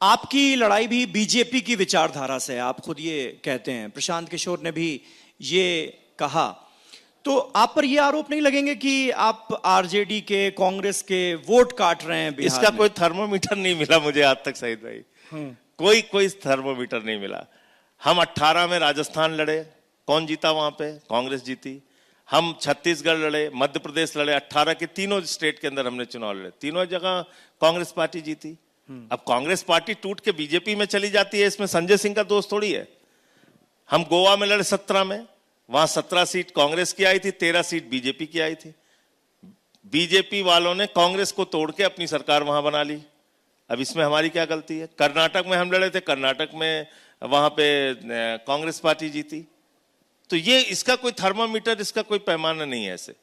आपकी लड़ाई भी बीजेपी की विचारधारा से है, आप खुद ये कहते हैं, प्रशांत किशोर ने भी ये कहा। तो आप पर ये आरोप नहीं लगेंगे कि आप आरजेडी के, कांग्रेस के वोट काट रहे हैं बिहार इसका में? कोई थर्मोमीटर नहीं मिला मुझे आज तक सईद भाई, कोई थर्मोमीटर नहीं मिला। हम 18 में राजस्थान लड़े, कौन जीता वहां पे? कांग्रेस जीती। हम छत्तीसगढ़ लड़े, मध्य प्रदेश लड़े, 18 के तीनों स्टेट के अंदर हमने चुनाव लड़े, तीनों जगह कांग्रेस पार्टी जीती। अब कांग्रेस पार्टी टूट के बीजेपी में चली जाती है, इसमें संजय सिंह का दोष थोड़ी है। हम गोवा में लड़े 17 में, वहां 17 सीट कांग्रेस की आई थी, 13 सीट बीजेपी की आई थी। बीजेपी वालों ने कांग्रेस को तोड़ के अपनी सरकार वहां बना ली। अब इसमें हमारी क्या गलती है? कर्नाटक में हम लड़े थे, कर्नाटक में वहां पे कांग्रेस पार्टी जीती। तो ये इसका कोई थर्मामीटर, इसका कोई पैमाना नहीं है। ऐसे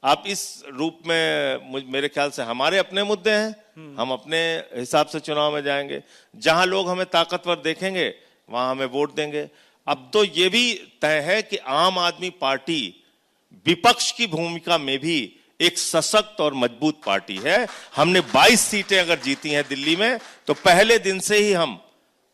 आप इस रूप में, मेरे ख्याल से हमारे अपने मुद्दे हैं, हम अपने हिसाब से चुनाव में जाएंगे। जहां लोग हमें ताकतवर देखेंगे वहां हमें वोट देंगे। अब तो ये भी तय है कि आम आदमी पार्टी विपक्ष की भूमिका में भी एक सशक्त और मजबूत पार्टी है। हमने 22 सीटें अगर जीती हैं दिल्ली में, तो पहले दिन से ही हम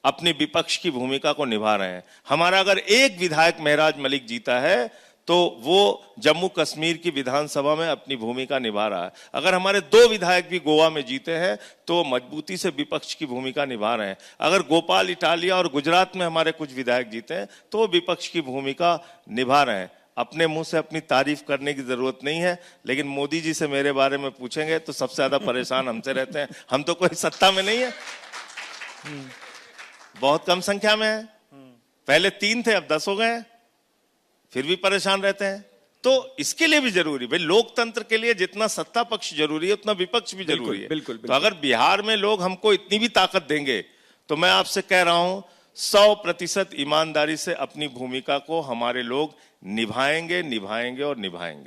अपनी विपक्ष की भूमिका को निभा रहे हैं। हमारा अगर एक विधायक महराज मलिक जीता है तो वो जम्मू कश्मीर की विधानसभा में अपनी भूमिका निभा रहा है। अगर हमारे 2 विधायक भी गोवा में जीते हैं तो मजबूती से विपक्ष की भूमिका निभा रहे हैं। अगर गोपाल इटालिया और गुजरात में हमारे कुछ विधायक जीते हैं तो वो विपक्ष की भूमिका निभा रहे हैं। अपने मुंह से अपनी तारीफ करने की जरूरत नहीं है, लेकिन मोदी जी से मेरे बारे में पूछेंगे तो सबसे ज्यादा परेशान हमसे रहते हैं। हम तो कोई सत्ता में नहीं है, बहुत कम संख्या में है। पहले 3 थे, अब 10 हो गए हैं, फिर भी परेशान रहते हैं। तो इसके लिए भी जरूरी, भाई लोकतंत्र के लिए जितना सत्ता पक्ष जरूरी है उतना विपक्ष भी जरूरी है। बिल्कुल। तो अगर बिहार में लोग हमको इतनी भी ताकत देंगे तो मैं आपसे कह रहा हूं 100% ईमानदारी से अपनी भूमिका को हमारे लोग निभाएंगे और निभाएंगे।